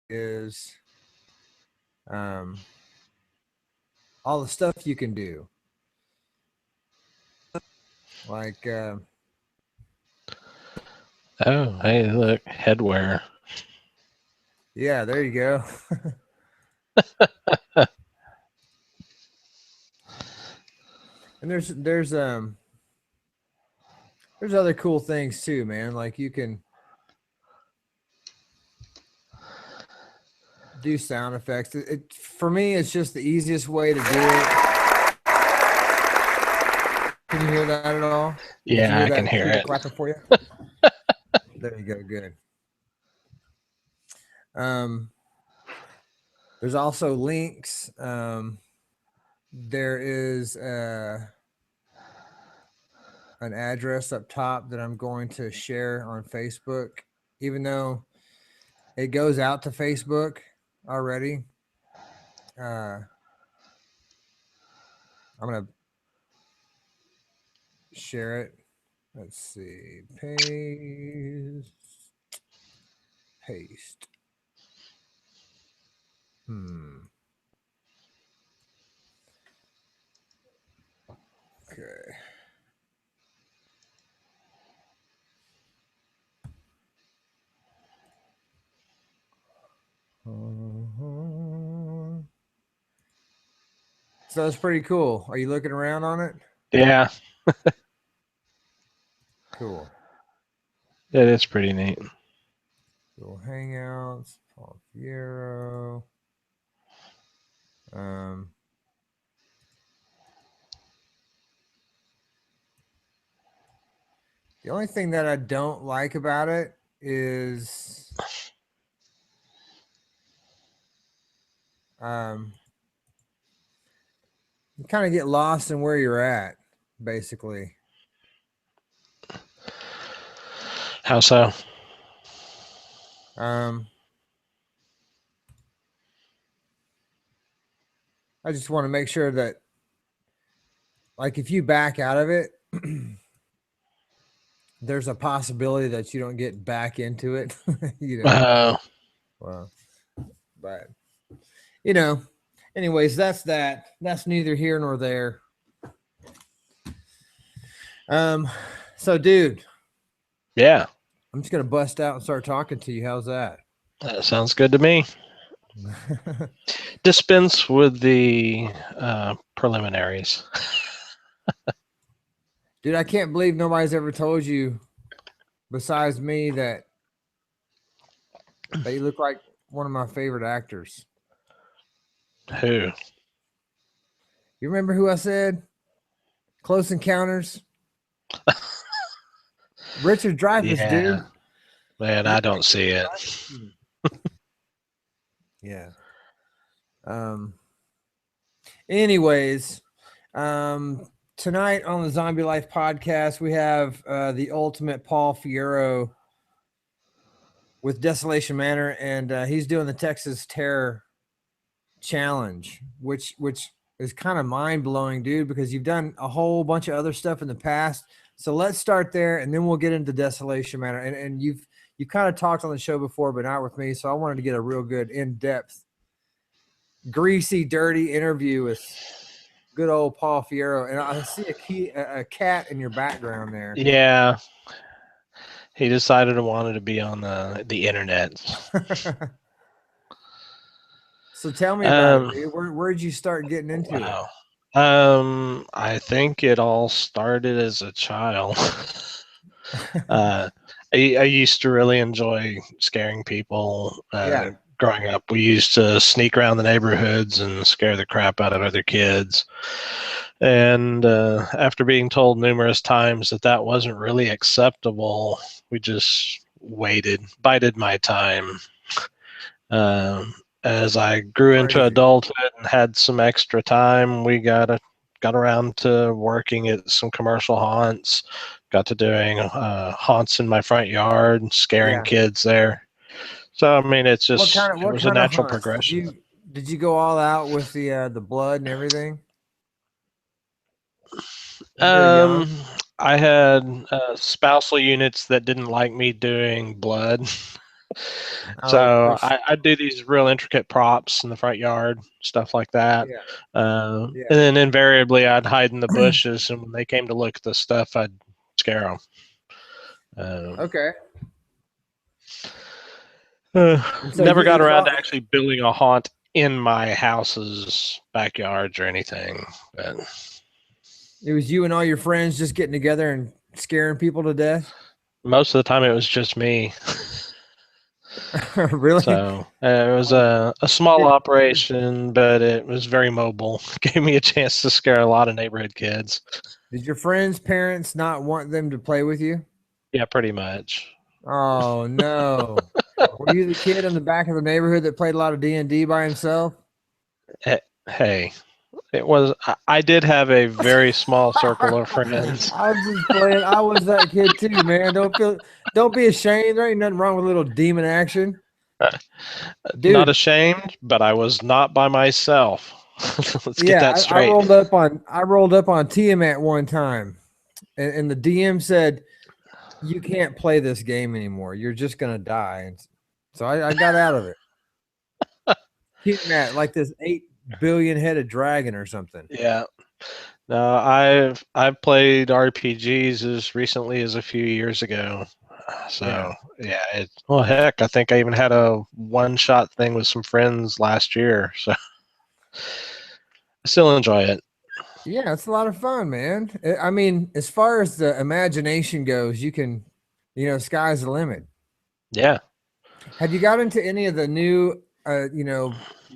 is all the stuff you can do. Like, Oh, hey, look, headwear. yeah, there you go. And there's other cool things too, man. Like you can do sound effects. For me, it's just the easiest way to do it. Can you hear that at all? Did you hear Yeah, I that can hear tuba it. clapping for you? There you go. Good. Um, there's also links. There is an address up top that I'm going to share on Facebook, even though it goes out to Facebook already. Uh, I'm gonna share it. Let's see. Paste. Okay. So it's pretty cool. Are you looking around on it? Yeah, Cool. it is pretty neat. Little Hangouts, Paul Fiero. Um, the only thing that I don't like about it is you kind of get lost in where you're at, basically. How so? Um, I just want to make sure that, like, if you back out of it, there's a possibility that you don't get back into it. you know, Uh, well, but you know, anyways, that's that. That's neither here nor there. Um, so, dude, yeah, I'm just gonna bust out and start talking to you. How's that? that sounds good to me. Dispense with the preliminaries. Dude, I can't believe nobody's ever told you, besides me, that you look like one of my favorite actors. Who? You remember who I said? Close Encounters. Richard Dreyfuss, Yeah, dude. man, You I look don't like see Richard it. Dreyfuss. Yeah. Um. Anyways, um, tonight on the Zombie Life podcast, we have the ultimate Paul Fiero with Desolation Manor, and he's doing the Texas Terror Challenge, which is kind of mind blowing, dude, because you've done a whole bunch of other stuff in the past. So let's start there, and then we'll get into Desolation Manor. And you kind of talked on the show before, but not with me. So I wanted to get a real good in depth, greasy, dirty interview with good old Paul Fiero. And I see a cat in your background there. Yeah, he decided to wanted to be on the internet. So tell me about it, Um, dude. Where'd you start getting into it? wow. I think it all started as a child. uh, I used to really enjoy scaring people. Yeah. Growing up, we used to sneak around the neighborhoods and scare the crap out of other kids. And after being told numerous times that that wasn't really acceptable, we just bided my time. As I grew into Crazy. adulthood and had some extra time, we got around to working at some commercial haunts. Got to doing haunts in my front yard, scaring Yeah. kids there. So I mean, it What was a kind of natural hunts progression. did you go all out with the blood and everything when you were young? Um, I had spousal units that didn't like me doing blood. Oh, So I do these real intricate props in the front yard, stuff like that. yeah, And yeah. then invariably I'd hide in the bushes, and when they came to look at the stuff, I'd scare them. Okay. And so Never got it's around all, to actually building a haunt in my house's backyards or anything. But it was you and all your friends just getting together and scaring people to death. most of the time it was just me. Really? So it was a small Did, operation, but it was very mobile. Gave me a chance to scare a lot of neighborhood kids. did your friends' parents not want them to play with you? Yeah, pretty much. Oh no. Were you the kid in the back of the neighborhood that played a lot of D&D by himself? Hey, it was. I did have a very small circle of friends. I was just playing. I was that kid too, man. Don't be ashamed. There ain't nothing wrong with a little demon action. Not Dude, ashamed, but I was not by myself. Let's get yeah, that I straight. rolled up on Tiamat one time, and the DM said, "You can't play this game anymore. You're just gonna die." And so I got out of it. Tiamat, like this 8 billion headed dragon or something. Yeah. No, I've played RPGs as recently as a few years ago. Yeah. So yeah, well heck, I think I even had a one shot thing with some friends last year. So I still enjoy it. Yeah, it's a lot of fun, man. I mean, as far as the imagination goes, you can, sky's the limit. Yeah. Have you got into any of the new,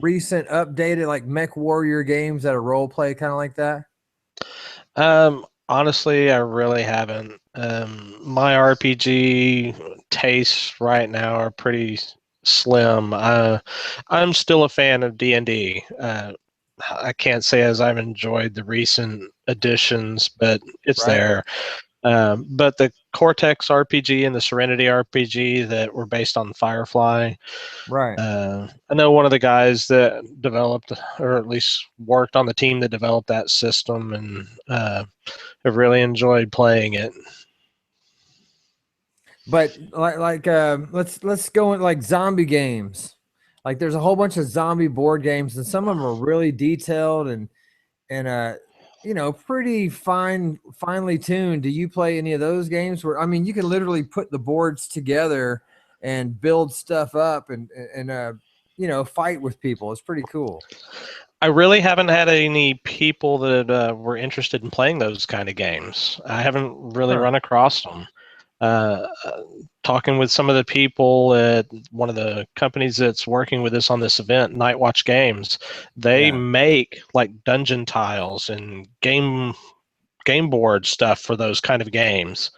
recent updated like Mech Warrior games that are role play kind of like that? Honestly, I really haven't. My RPG tastes right now are pretty slim. I'm still a fan of D&D. I can't say as I've enjoyed the recent additions, but it's Right, there. But the Cortex RPG and the Serenity RPG that were based on Firefly, right. I know one of the guys that developed, or at least worked on the team that developed that system, and have really enjoyed playing it. But let's go in like zombie games. Like there's a whole bunch of zombie board games, and some of them are really detailed and pretty finely tuned. Do you play any of those games where, I mean, you can literally put the boards together and build stuff up and fight with people? It's pretty cool. I really haven't had any people that were interested in playing those kind of games. I haven't really Huh. run across them. Talking with some of the people at one of the companies that's working with us on this event, Night Watch Games, they Yeah. make like dungeon tiles and game board stuff for those kind of games.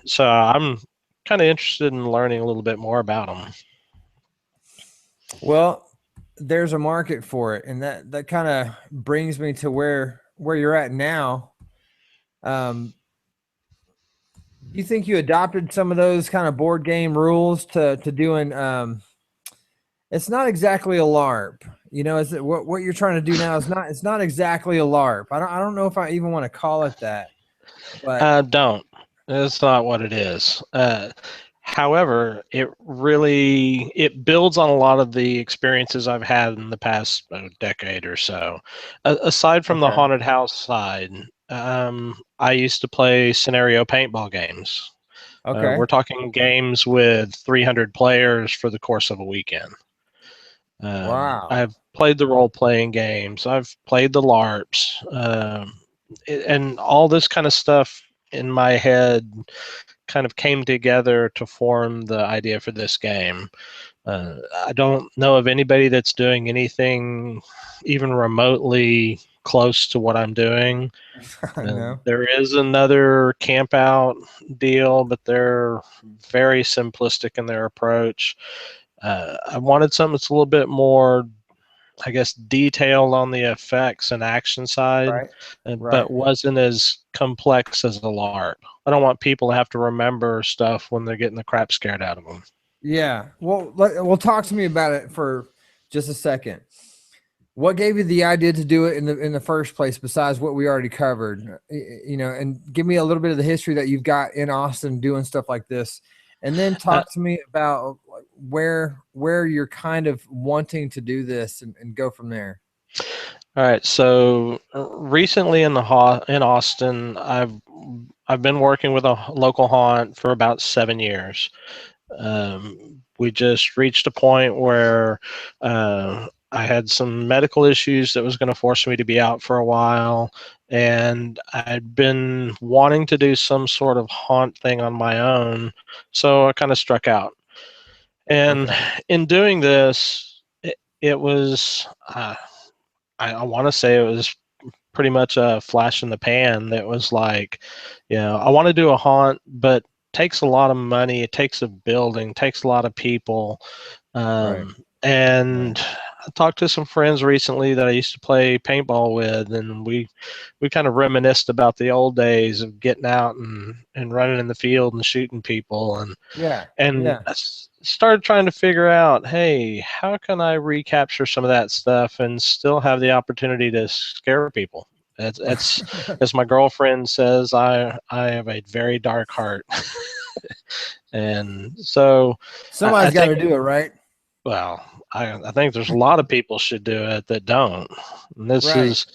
So I'm kind of interested in learning a little bit more about them. Well, there's a market for it, and that kind of brings me to where you're at now. Um, you think you adopted some of those kind of board game rules to doing it's not exactly a LARP. Is it what you're trying to do now is not it's not exactly a LARP. I don't know if I even want to call it that. But Don't. That's not what it is. However, it builds on a lot of the experiences I've had in the past decade or so. Aside from the okay. haunted house side, I used to play scenario paintball games. Okay. We're talking games with 300 players for the course of a weekend. Wow. I've played the role playing games. I've played the LARPs, and all this kind of stuff in my head kind of came together to form the idea for this game. I don't know of anybody that's doing anything even remotely close to what I'm doing. No. There is another camp out deal, but they're very simplistic in their approach. I wanted something that's a little bit more, I guess, detailed on the effects and action side, Right. Right. but wasn't as complex as a LARP. I don't want people to have to remember stuff when they're getting the crap scared out of them. Yeah. Well, talk to me about it for just a second. What gave you the idea to do it in the first place, besides what we already covered? And give me a little bit of the history that you've got in Austin doing stuff like this, and then Uh, talk to me about where you're kind of wanting to do this and go from there. All right. So recently in Austin, I've been working with a local haunt for about 7 years. We just reached a point where I had some medical issues that was going to force me to be out for a while, and I'd been wanting to do some sort of haunt thing on my own, so I kind of struck out. And Okay. in doing this, it was I want to say it was pretty much a flash in the pan that was like, I want to do a haunt, but takes a lot of money. It takes a building, takes a lot of people. Right. And Right. I talked to some friends recently that I used to play paintball with, and we kind of reminisced about the old days of getting out and running in the field and shooting people. Yeah. And Yeah. I started trying to figure out, hey, how can I recapture some of that stuff and still have the opportunity to scare people? It's as my girlfriend says, I have a very dark heart, and so I Somebody's got think, to do it, right? well, I think there's a lot of people should do it that don't. And Right.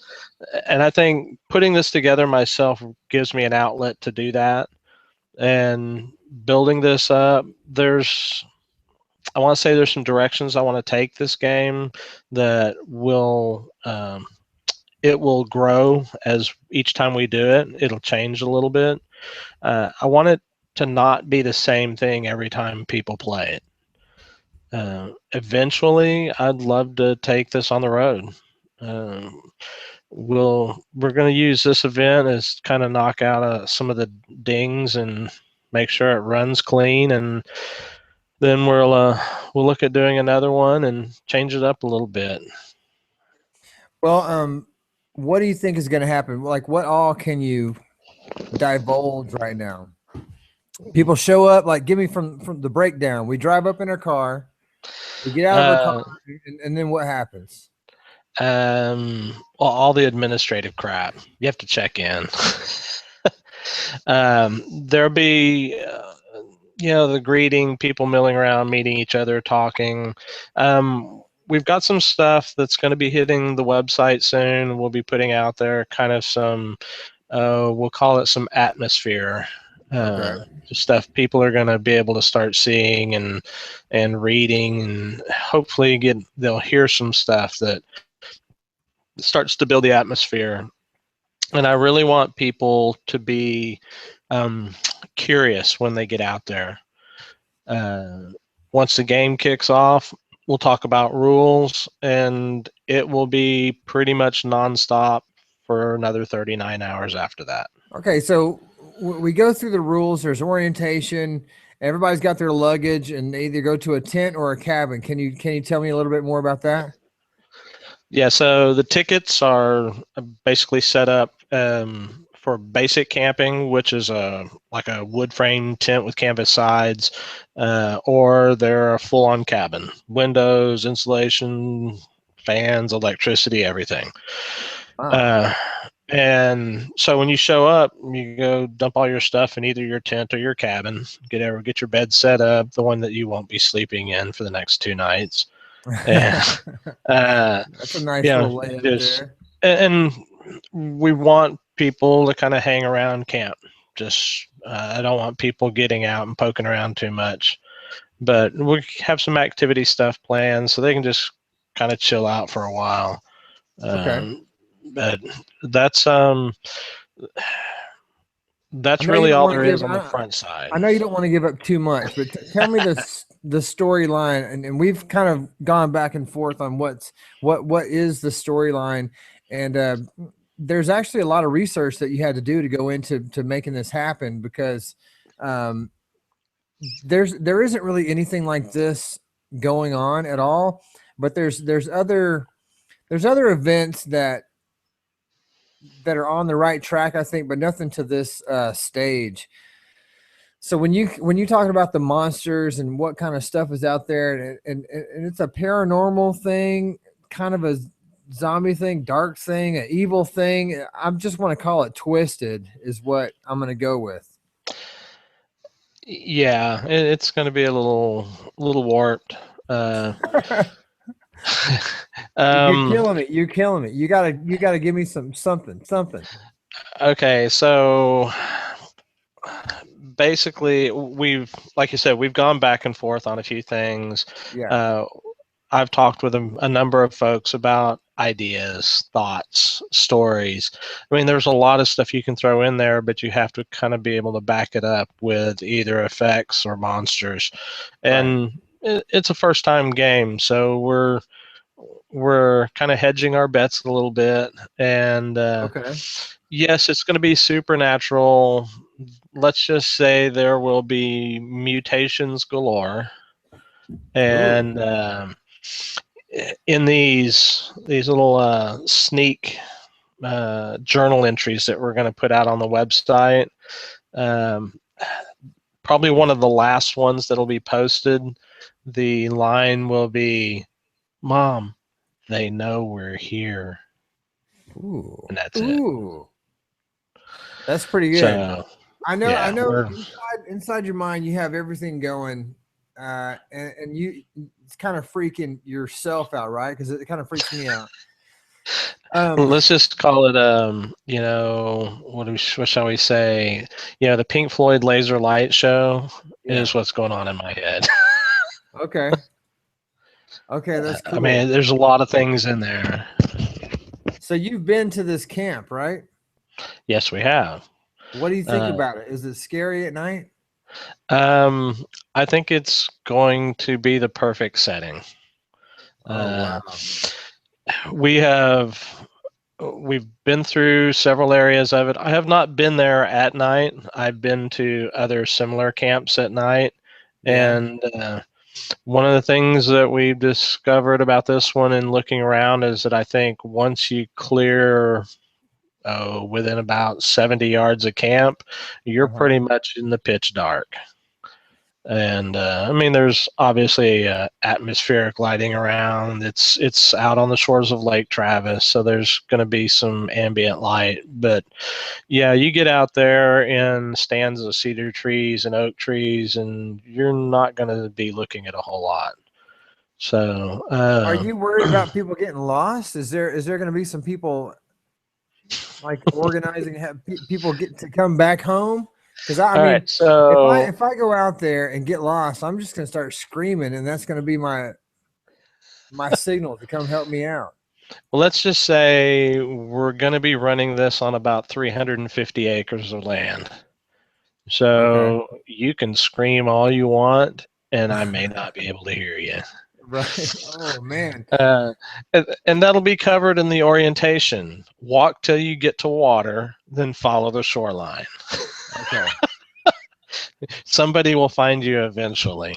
and I think putting this together myself gives me an outlet to do that. And building this up, I want to say there's some directions I want to take this game that it will grow as each time we do it. It'll change a little bit. I want it to not be the same thing every time people play it. Eventually, I'd love to take this on the road. Um, we're going to use this event as kind of knock out some of the dings and make sure it runs clean, and then we'll look at doing another one and change it up a little bit. Well, what do you think is going to happen? Like, what all can you divulge right now? People show up. Like, give me from the breakdown. We drive up in our car. We get out of our car, Uh, and then what happens? well, all the administrative crap you have to check in. There'll be, the greeting, people milling around, meeting each other, talking. We've got some stuff that's going to be hitting the website soon. We'll be putting out there kind of some, we'll call it some atmosphere. Okay. Just stuff people are going to be able to start seeing and reading, and hopefully they'll hear some stuff that starts to build the atmosphere. And I really want people to be um, curious when they get out there. Uh, Once the game kicks off, we'll talk about rules, and it will be pretty much nonstop for another 39 hours after that. Okay. So we go through the rules. There's orientation. Everybody's got their luggage, and they either go to a tent or a cabin. Can you tell me a little bit more about that? Yeah, so the tickets are basically set up for basic camping, which is like a wood frame tent with canvas sides, or they're a full on cabin, windows, insulation, fans, electricity, everything. Wow. Uh, and so when you show up, you go dump all your stuff in either your tent or your cabin. Get your bed set up, the one that you won't be sleeping in for the next 2 nights. And That's a nice little layup just there. and we want people to kind of hang around camp. Just I don't want people getting out and poking around too much, but we have some activity stuff planned so they can just kind of chill out for a while. Okay. But that's I that's know you really don't all want to there give. is on the front side. I know you don't want to give up too much, but tell me the storyline, and we've kind of gone back and forth on what is the storyline, and there's actually a lot of research that you had to do to go into making this happen because um, there isn't really anything like this going on at all, but there's other events that are on the right track, I think, but nothing to this stage. So when you talking about the monsters and what kind of stuff is out there, and it's a paranormal thing, kind of a zombie thing, dark thing, an evil thing. I just want to call it twisted is what I'm going to go with. Yeah, it's going to be a little warped. Uh, You're um, killing it. You're killing it. You gotta give me something. okay, so basically, like you said, we've gone back and forth on a few things. Yeah. Uh, I've talked with a number of folks about ideas, thoughts, stories. I mean, there's a lot of stuff you can throw in there, but you have to kind of be able to back it up with either effects or monsters. Right. And it's a first time game, so we're kind of hedging our bets a little bit. And Okay. yes, it's going to be supernatural. Let's just say there will be mutations galore, Ooh. and in these little sneak journal entries that we're going to put out on the website, um, probably one of the last ones that'll be posted, the line will be, "Mom, they know we're here," Ooh. and that's it. Ooh. That's pretty good. So I yeah, know we're inside your mind you have everything going, and you it's kind of freaking yourself out, right? Because it kind of freaks me out. Um, let's just call it what shall we say? The Pink Floyd laser light show yeah. is what's going on in my head. Okay. Okay, that's I mean, cool. there's a lot of things in there. So you've been to this camp, right? Yes, we have. What do you think Uh, about it? Is it scary at night? um, I think it's going to be the perfect setting. Oh Uh, wow. we have we've been through several areas of it. I have not been there at night. I've been to other similar camps at night, Yeah. and one of the things that we've discovered about this one and looking around is that I think once you clear within about 70 yards of camp, you're Uh-huh. pretty much in the pitch dark. And I mean, there's obviously atmospheric lighting around. It's out on the shores of Lake Travis, so there's going to be some ambient light. But yeah, you get out there in stands of cedar trees and oak trees, and you're not going to be looking at a whole lot. So Are you worried about people getting lost? Is there going to be some people like organizing have people get to come back home? Because I all right, mean, if I so if I go out there and get lost, I'm just going to start screaming, and that's going to be my signal to come help me out. let's just say we're going to be running this on about 350 acres of land. Okay. So you can scream all you want, and I may not be able to hear you. Right. Oh man. Uh, and that'll be covered in the orientation. Walk till you get to water, then follow the shoreline. Okay. Somebody will find you eventually.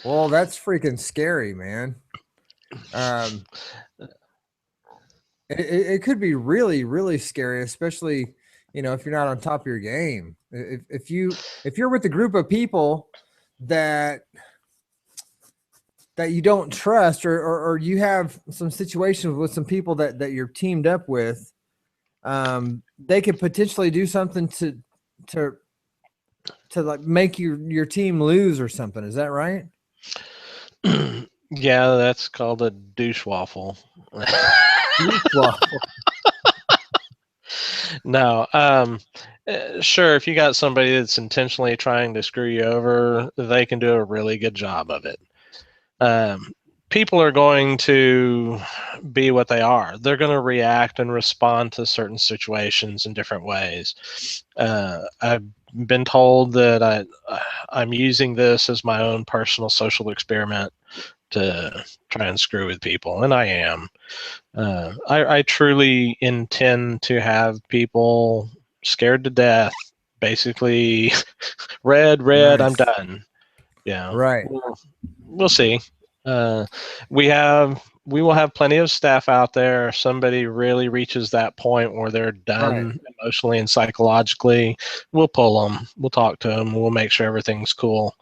Well, that's freaking scary, man. Um, it could be really, really scary, especially if you're not on top of your game. If you're with a group of people that that you don't trust, or you have some situations with some people that you're teamed up with, they could potentially do something to like make your team lose or something. Is that right? Yeah, that's called a douche waffle. Well, No, sure. If you got somebody that's intentionally trying to screw you over, they can do a really good job of it. Um, People are going to be what they are. They're going to react and respond to certain situations in different ways. I've been told that I'm using this as my own personal social experiment to try and screw with people, and I am. I truly intend to have people scared to death. Basically, red, red, I'm nice. done. Yeah, Right. we'll see. Uh, we will have plenty of staff out there. If somebody really reaches that point where they're Right. done emotionally and psychologically, we'll pull them. We'll talk to them. We'll make sure everything's cool.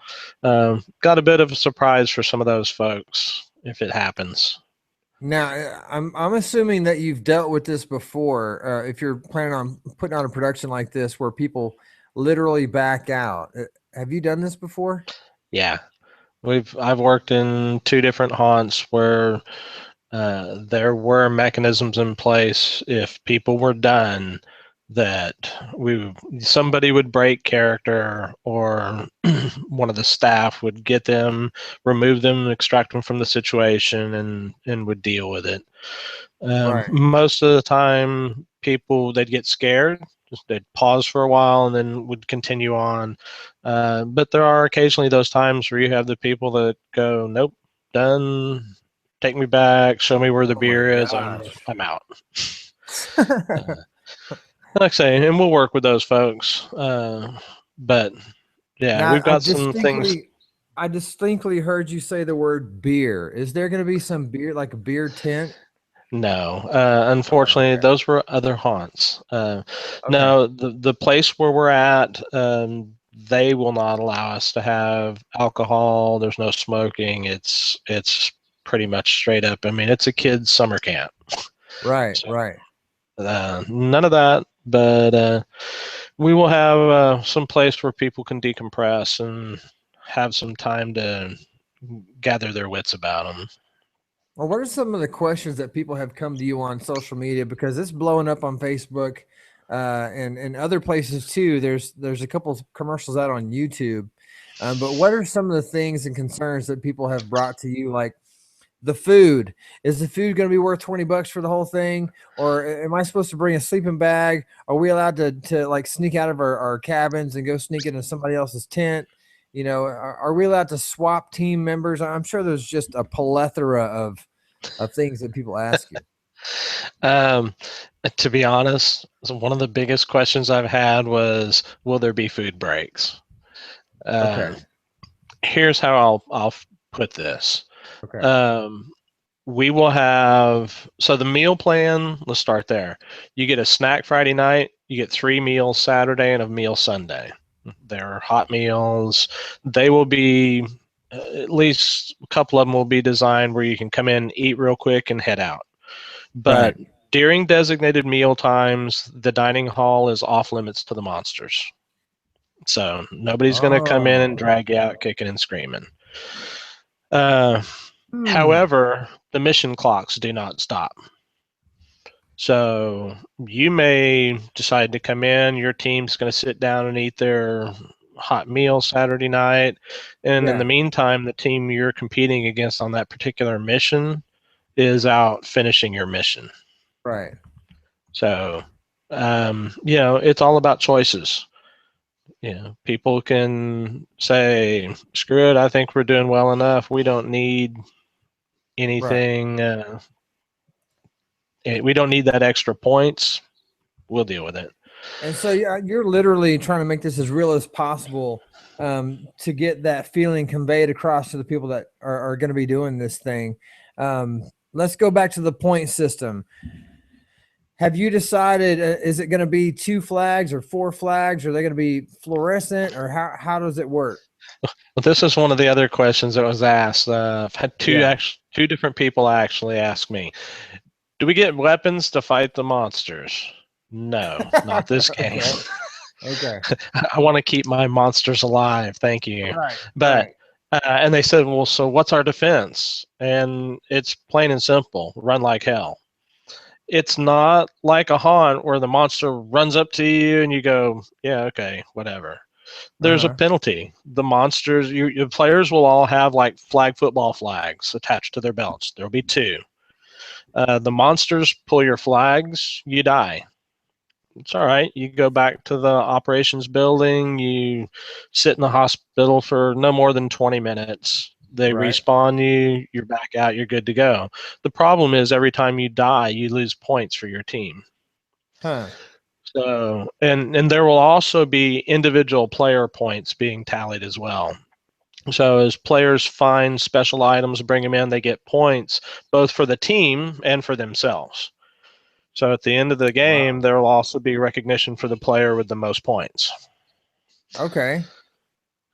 Got a bit of a surprise for some of those folks if it happens. Now, I'm assuming that you've dealt with this before. If you're planning on putting on a production like this, where people literally back out. Have you done this before? Yeah. I've worked in two different haunts where there were mechanisms in place if people were done that somebody would break character, or one of the staff would get them, remove them, extract them from the situation, and would deal with it. Right. Most of the time, people, they'd get scared, they'd pause for a while, and then would continue on. But there are occasionally those times where you have the people that go, "Nope, done. Take me back. Show me where the Oh my beer is. gosh. I'm out." Uh, like I say, and we'll work with those folks. But yeah, Now we've got some things. I distinctly heard you say the word beer. Is there going to be some beer, like a beer tent? No, Oh, unfortunately, okay. those were other haunts. Okay. No, the place where we're at, they will not allow us to have alcohol. There's no smoking. It's pretty much straight up. I mean, it's a kids' summer camp, Right, so right. none of that. But we will have some place where people can decompress and have some time to gather their wits about them. Well, what are some of the questions that people have come to you on social media? Because it's blowing up on Facebook, and other places too. There's a couple of commercials out on YouTube. But what are some of the things and concerns that people have brought to you? Like the food. Is the food going to be worth $20 for the whole thing? Or am I supposed to bring a sleeping bag? Are we allowed to like sneak out of our cabins and go sneak into somebody else's tent? Are we allowed to swap team members? I'm sure there's just a plethora of things that people ask you. Um, to be honest, one of the biggest questions I've had was, "Will there be food breaks?" Okay. Um, Here's how I'll put this. Okay. Um, we will have, so the meal plan. Let's start there. You get a snack Friday night. You get 3 meals Saturday and a meal Sunday. They're hot meals. They will be, at least a couple of them will be designed where you can come in, eat real quick, and head out. But Right. during designated meal times, the dining hall is off limits to the monsters. So nobody's going to come in and Oh. drag you out kicking and screaming. Uh, Hmm. However, the mission clocks do not stop. So you may decide to come in, your team's going to sit down and eat their hot meal Saturday night. And in the Yeah. meantime, the team you're competing against on that particular mission is out finishing your mission. Right. So, it's all about choices. People can say, "Screw it, I think we're doing well enough. We don't need Right. anything. We don't need that extra points. We'll deal with it." And so you're literally trying to make this as real as possible, to get that feeling conveyed across to the people that are going to be doing this thing. Let's go back to the point system. Have you decided, is it going to be 2 flags or 4 flags? Are they going to be fluorescent, or how does it work? But this is one of the other questions that was asked. I've had Yeah. two different people actually ask me, "Do we get weapons to fight the monsters?" No, not this game. Okay. Okay. I want to keep my monsters alive. Thank you. Right. But, Right. and they said, "Well, so what's our defense?" And it's plain and simple: run like hell. It's not like a haunt where the monster runs up to you and you go, "Yeah, okay, whatever." There's a Uh-huh. penalty. The monsters, your players will all have like flag football flags attached to their belts. There'll be two. The monsters pull your flags, you die. It's all right. You go back to the operations building. You sit in the hospital for no more than 20 minutes. They Right. respawn you. You're back out. You're good to go. The problem is every time you die, you lose points for your team. Huh. So, and there will also be individual player points being tallied as well. So as players find special items, bring them in, they get points both for the team and for themselves. So at the end of the game, Wow. there will also be recognition for the player with the most points. Okay.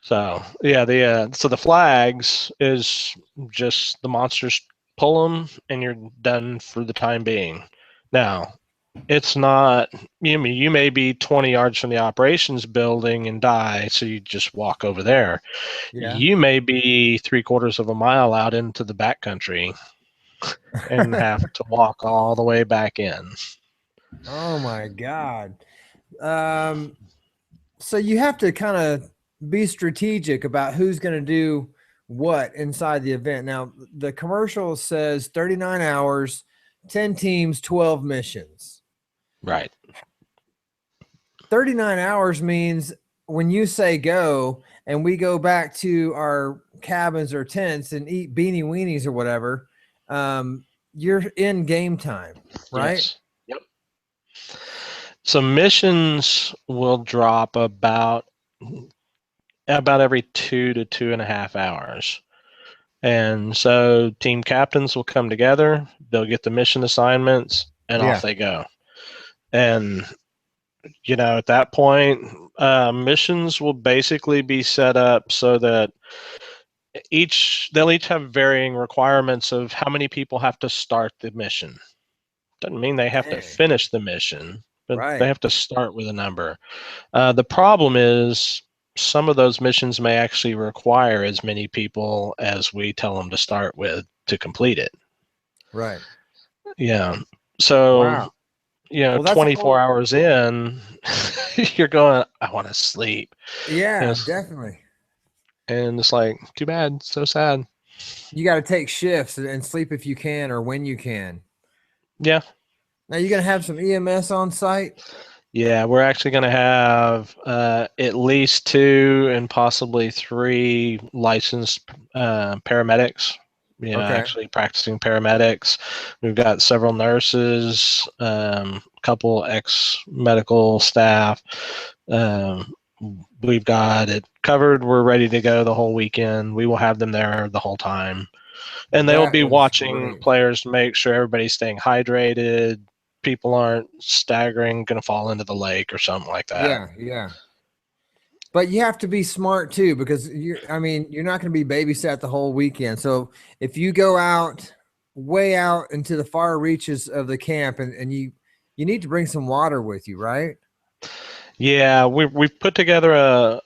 So yeah, the flags is just the monsters pull them and you're done for the time being. Now, It's not, you may be 20 yards from the operations building and die, so you just walk over there. Yeah. You may be 3/4 of a mile out into the backcountry and have to walk all the way back in. Oh my God. Um, so you have to kind of be strategic about who's going to do what inside the event. Now, the commercial says 39 hours, 10 teams, 12 missions. Right. 39 hours means when you say go and we go back to our cabins or tents and eat beanie weenies or whatever, you're in game time, right? Yes. Yep. So missions will drop about every 2 to 2.5 hours. And so team captains will come together, they'll get the mission assignments, and off Yeah. they go. And, at that point, missions will basically be set up so that they'll each have varying requirements of how many people have to start the mission. Doesn't mean they have to Dang. finish the mission, but they Right. have to start with a number. The problem is some of those missions may actually require as many people as we tell them to start with to complete it. Right. Yeah. So, Wow. Well, that's a 24 whole, hours in, you're going, I want to sleep. And yeah, it's, definitely. and it's like, too bad. So sad. You got to take shifts and sleep if you can or when you can. Yeah. Now you're going to have some EMS on site. Yeah, we're actually going to have at least 2 and possibly 3 licensed paramedics. Okay. Actually practicing paramedics. We've got several nurses, couple ex-medical staff. Um, we've got it covered. We're ready to go the whole weekend. We will have them there the whole time, and they will That be is watching great. players to make sure everybody's staying hydrated, people aren't staggering, going to fall into the lake or something like that. Yeah. Yeah. But you have to be smart too, because I mean, you're not going to be babysat the whole weekend. So if you go out way out into the far reaches of the camp and you need to bring some water with you, right? Yeah, we've put together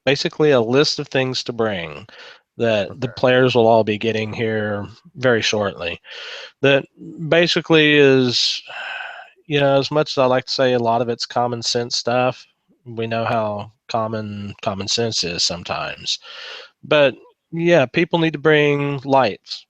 basically a list of things to bring that the Okay. players will all be getting here very shortly. That basically is, as much as I like to say a lot of it's common sense stuff, we know how common sense is sometimes. But yeah, people need to bring lights.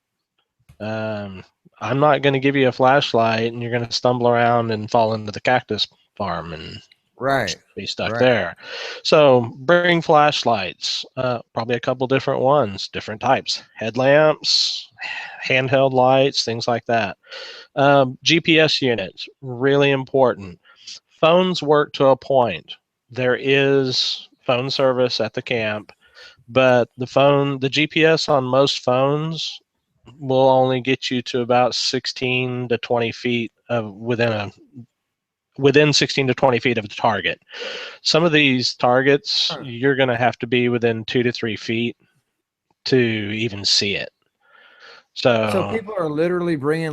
Um, I'm not going to give you a flashlight and you're going to stumble around and fall into the cactus farm and Right. be stuck Right. there. So bring flashlights, probably a couple different ones, different types, headlamps, handheld lights, things like that. GPS units, really important. Phones work to a point. There is phone service at the camp, but the GPS on most phones will only get you to about 16 to 20 feet of within 16 to 20 feet of the target. Some of these targets, Huh. you're going to have to be within 2 to 3 feet to even see it. So So, people are literally bringing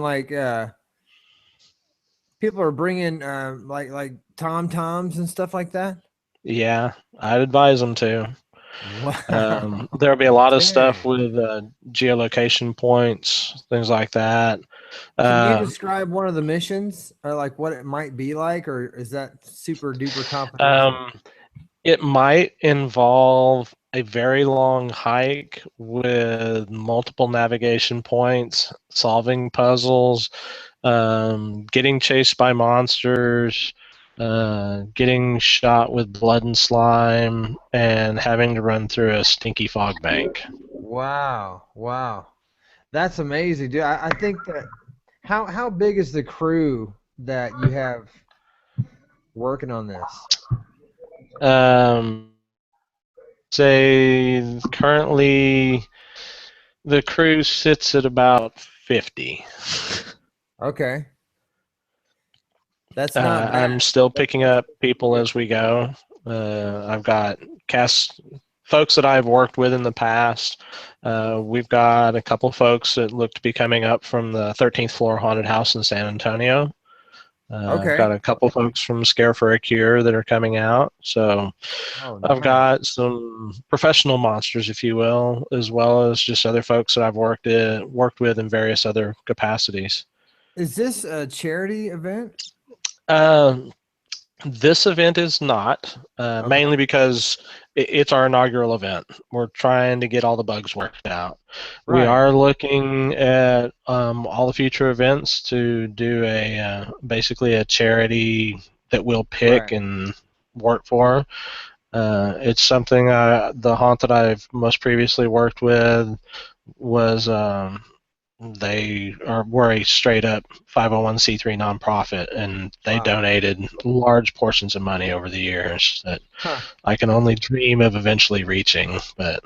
people are bringing like tom toms and stuff like that. yeah, I'd advise them to. Wow. There'll be a lot of stuff Dang. with geolocation points, things like that. Can you Uh, describe one of the missions or like what it might be like, or is that super duper confidential? um, it might involve a very long hike with multiple navigation points, solving puzzles, getting chased by monsters, getting shot with blood and slime, and having to run through a stinky fog bank. Wow. Wow. That's amazing, dude. I think that how big is the crew that you have working on this? Um, say currently the crew sits at about 50. Okay. That's not I'm bad. still That's picking up people good. as we go. I've got folks that I've worked with in the past. We've got a couple folks that look to be coming up from the 13th floor haunted house in San Antonio. I've Okay. got a couple folks from Scare for a Cure that are coming out. So Oh, I've nice. got some professional monsters, if you will, as well as just other folks that I've worked with in various other capacities. Is this a charity event? Um, This event is not, Okay. mainly because it's our inaugural event. We're trying to get all the bugs worked out. We Right. are looking at all the future events to do basically a charity that we'll pick Right. and work for. It's something the haunt that I've most previously worked with was we're a straight up 501c3 nonprofit, and they Wow. donated large portions of money over the years that Huh. I can only dream of eventually reaching. But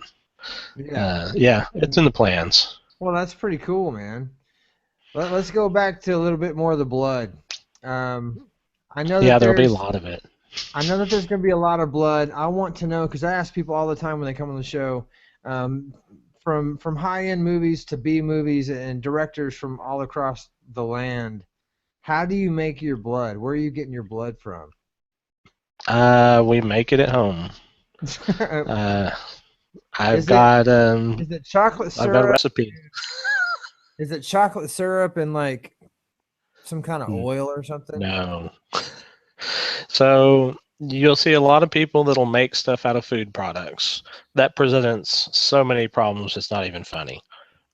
Yeah. yeah, it's in the plans. Well, that's pretty cool, man. Let's go back to a little bit more of the blood. Um, I know that Yeah, there'll be a there's lot of it. I know that there's going to be a lot of blood. I want to know because I ask people all the time when they come on the show, um, from high end movies to B movies and directors from all across the land. How do you make your blood? Where are you getting your blood from? We make it at home. Uh, I've Is it got is it chocolate I've got a syrup? recipe. Is it chocolate syrup and like some kind of Mm, oil or something? No. So you'll see a lot of people that'll make stuff out of food products. That presents so many problems, it's not even funny.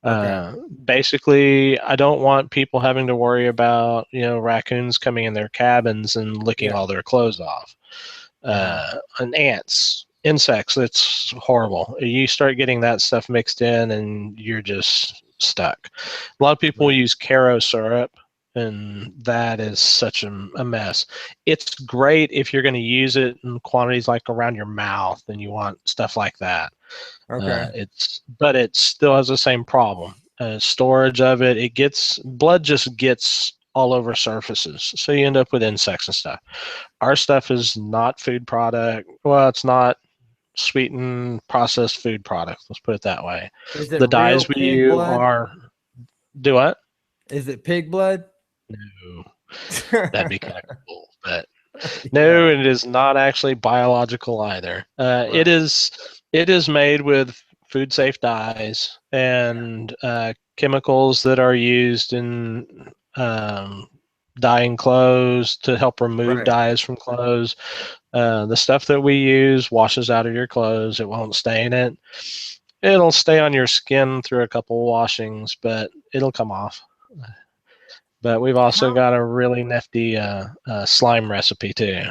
Okay. Basically, I don't want people having to worry about, raccoons coming in their cabins and licking Yeah. all their clothes off. Uh-huh. And ants, insects, it's horrible. You start getting that stuff mixed in and you're just stuck. A lot of people Right. use Caro syrup, and that is such a mess. It's great if you're going to use it in quantities like around your mouth and you want stuff like that. Okay. But it still has the same problem. Storage of it, blood just gets all over surfaces, so you end up with insects and stuff. Our stuff is not food product. Well, it's not sweetened processed food product. Let's put it that way. Is it The real dyes we pig use blood? are do what? Is it pig blood? No, that'd be kind of cool, but Yeah. no, it is not actually biological either. Right. It is made with food safe dyes Yeah. and chemicals that are used in dyeing clothes to help remove Right. dyes from clothes. The stuff that we use washes out of your clothes. It won't stain it. It'll stay on your skin through a couple washings, but it'll come off. But we've also How got a really nifty slime recipe too.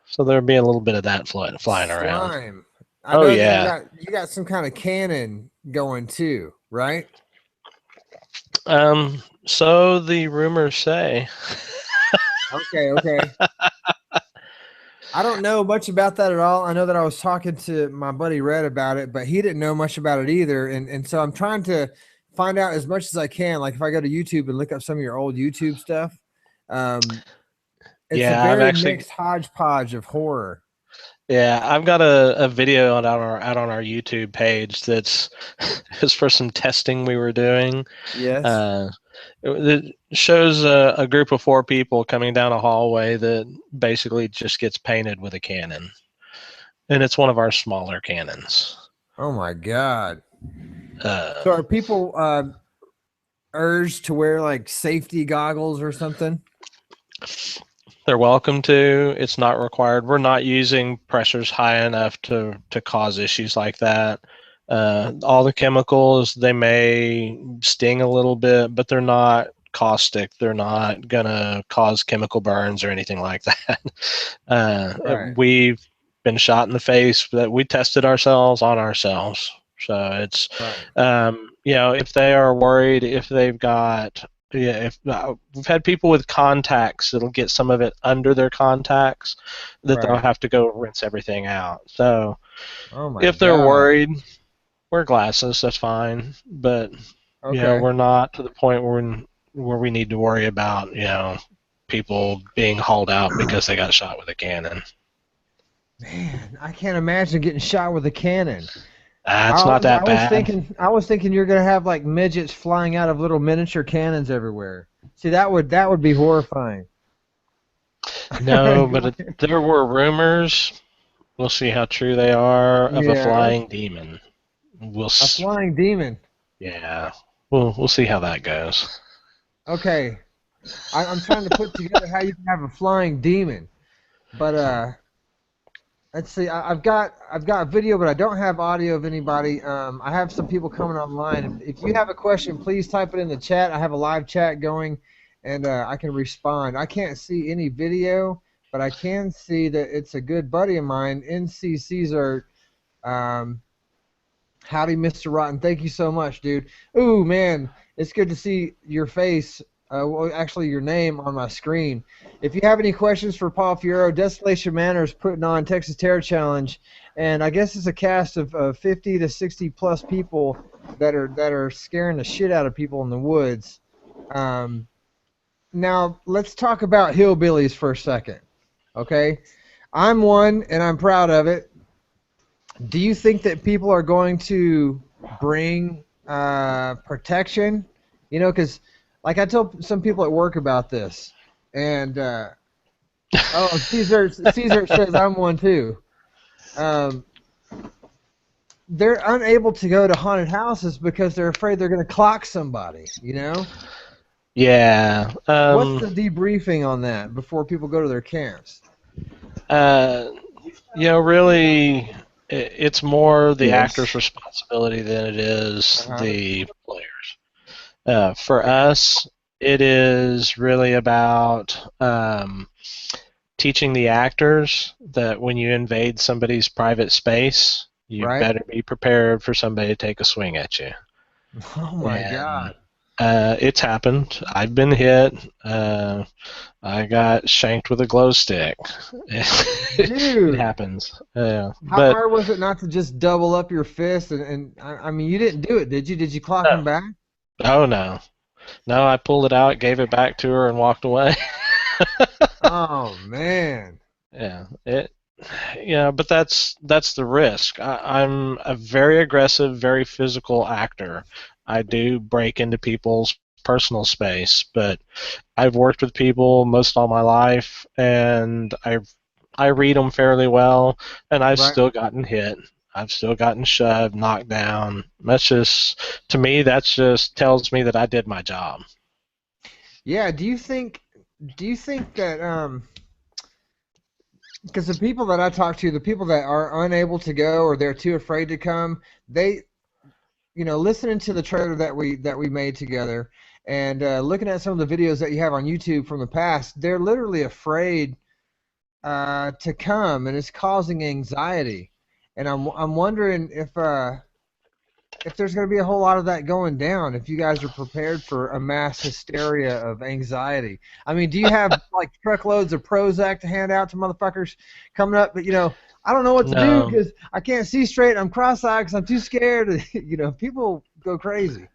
So there'll be a little bit of that flying around. slime? I Oh know that yeah. you got some kind of cannon going too, right? So the rumors say. Okay, okay. I don't know much about that at all. I know that I was talking to my buddy Red about it, but he didn't know much about it either. And so I'm trying to find out as much as I can. Like if I go to YouTube and look up some of your old YouTube stuff, um, it's a Yeah, I've very actually mixed hodgepodge of horror. yeah, I've got a video out on our YouTube page that's is for some testing we were doing. Yes. Uh, it shows a group of four people coming down a hallway that basically just gets painted with a cannon, and it's one of our smaller cannons. Oh my God. Uh, So are people urged to wear like safety goggles or something? they're welcome to. It's not required. We're not using pressures high enough to cause issues like that. All the chemicals, they may sting a little bit, but they're not caustic. They're not gonna cause chemical burns or anything like that. Right. We've been shot in the face, but we tested ourselves on ourselves. So it's, Right. if they are worried, if they've got, yeah, if we've had people with contacts, it'll get some of it under their contacts that they'll Right. have to go rinse everything out. So Oh my if they're God. worried, wear glasses. That's fine. But Okay. we're not to the point where we need to worry about people being hauled out because they got shot with a cannon. Man, I can't imagine getting shot with a cannon. It's not that bad. I was thinking you're gonna have like midgets flying out of little miniature cannons everywhere. See, that would be horrifying. No, but there were rumors. We'll see how true they are of a Yeah, flying demon. a flying demon. Yeah, we'll see how that goes. Okay, I'm trying to put together how you can have a flying demon, but let's see. I've got video, but I don't have audio of anybody. I have some people coming online. If you have a question, please type it in the chat. I have a live chat going, and I can respond. I can't see any video, but I can see that it's a good buddy of mine, NC Caesar. Um, Howdy, Mr. Rotten. Thank you so much, dude. Ooh, man, it's good to see your face. Well, actually, your name on my screen. If you have any questions for Paul Fiero, Desolation Manor is putting on Texas Terror Challenge, and I guess it's a cast of 50 to 60 plus people that are scaring the shit out of people in the woods. Um, Now, let's talk about hillbillies for a second, okay? I'm one, and I'm proud of it. Do you think that people are going to bring protection? You know, because like I told some people at work about this, and oh, Caesar says I'm one too. Um, they're unable to go to haunted houses because they're afraid they're going to clock somebody. You know, Yeah. what's the debriefing on that before people go to their camps? Uh, really, it's more the actor's Yes. responsibility than it is Uh-huh. the players. For us, it is really about teaching the actors that when you invade somebody's private space, you Right? better be prepared for somebody to take a swing at you. Oh my And God. it's happened. I've been hit. I got shanked with a glow stick. It Dude, happens. Yeah, how but hard was it not to just double up your fist and I mean you didn't do it, did you? Did you clock no. him back? Oh no, no. I pulled it out, gave it back to her, and walked away. Oh man. Yeah, but that's the risk. I'm a very aggressive, very physical actor. I do break into people's personal space, but I've worked with people most all my life, and I read them fairly well, and I've Right. still gotten hit. I've still gotten shoved, knocked down. That's just to me. That's just tells me that I did my job. Yeah, do you think that because the people that I talk to, the people that are unable to go or they're too afraid to come, they listening to the trailer that we made together and looking at some of the videos that you have on YouTube from the past, they're literally afraid to come, and it's causing anxiety. And I'm wondering if there's going to be a whole lot of that going down, if you guys are prepared for a mass hysteria of anxiety. I mean, do you have like truckloads of Prozac to hand out to motherfuckers coming up? But I don't know what to do No, because I can't see straight. I'm cross-eyed because I'm too scared. People go crazy.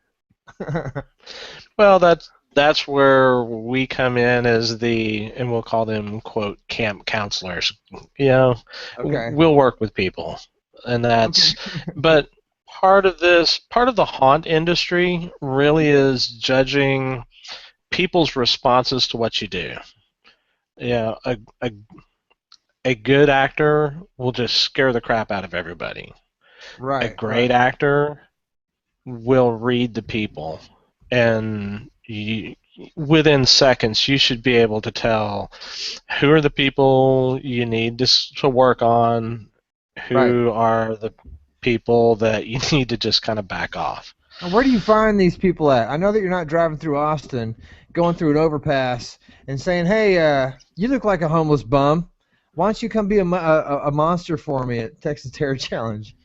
well, that's where we come in as and we'll call them quote camp counselors. You know, Okay. we'll work with people, and Okay. but part of the haunt industry really is judging people's responses to what you do. Yeah, a good actor will just scare the crap out of everybody. A Right. great Right. actor will read the people, and within seconds you should be able to tell who are the people you need to work on, Right. who are the people that you need to just kind of back off. And where do you find these people at? I know that you're not driving through Austin, going through an overpass, and saying, "Hey, you look like a homeless bum. Why don't you come be a monster for me at Texas Terror Challenge?"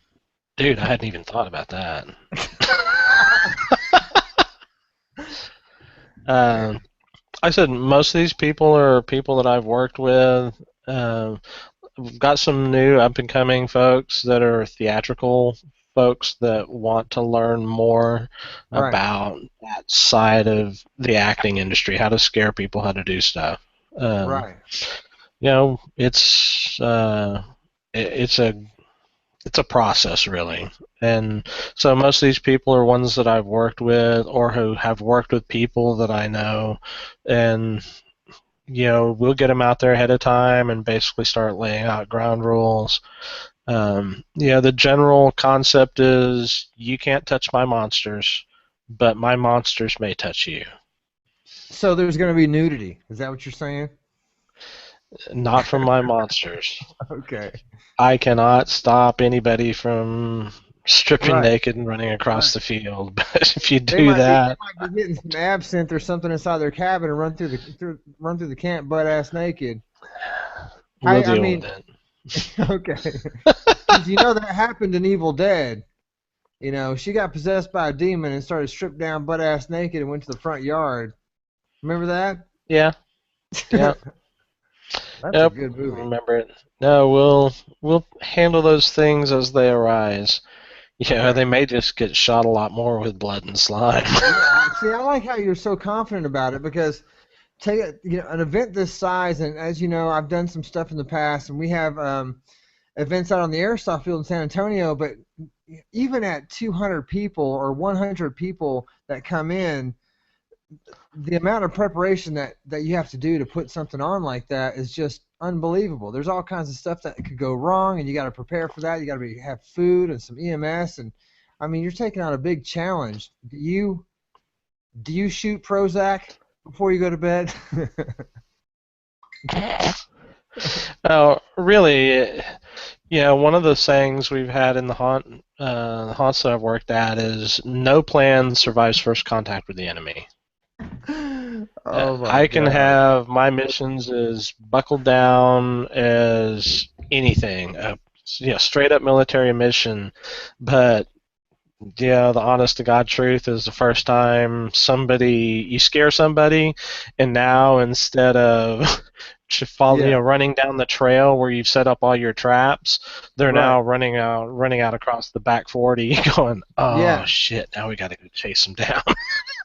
Dude, I hadn't even thought about that. um, I said most of these people are people that I've worked with. We've got some new up and coming folks that are theatrical folks that want to learn more Right. about that side of the acting industry, how to scare people, how to do stuff. Um, Right. it's it's a process really, and so most of these people are ones that I've worked with or who have worked with people that I know, and we'll get them out there ahead of time and basically start laying out ground rules. The general concept is you can't touch my monsters, but my monsters may touch you. So there's going to be nudity. Is that what you're saying? Not from my monsters. Okay. I cannot stop anybody from stripping Right. naked and running across Right. the field. But if you They do might be that, they might be getting some absinthe or something inside their cabin and run through the camp butt ass naked. we'll I deal with mean, it. okay, because that happened in Evil Dead. She got possessed by a demon and started stripped down butt ass naked and went to the front yard. Remember that? Yeah, yeah. That's a Yep, good movie. remember it. No, we'll handle those things as they arise. Yeah, Okay. they may just get shot a lot more with blood and slime. Yeah. See, I like how you're so confident about it because take an event this size, and as you know, I've done some stuff in the past, and we have events out on the airsoft field in San Antonio. But even at 200 people or 100 people that come in, the amount of preparation that you have to do to put something on like that is just unbelievable. There's all kinds of stuff that could go wrong, and you got to prepare for that. You got to have food and some EMS, and I mean, you're taking on a big challenge. Do you shoot Prozac before you go to bed? Oh, really, one of the sayings we've had in the haunts that I've worked at is no plan survives first contact with the enemy. Oh my I can God. have my missions as buckled down as anything, straight up military mission, but the honest to God truth is the first time you scare somebody, and now instead of Yeah. running down the trail where you've set up all your traps, they're now Right. running out across the back 40, going, oh Yeah. shit, now we got to go chase them down.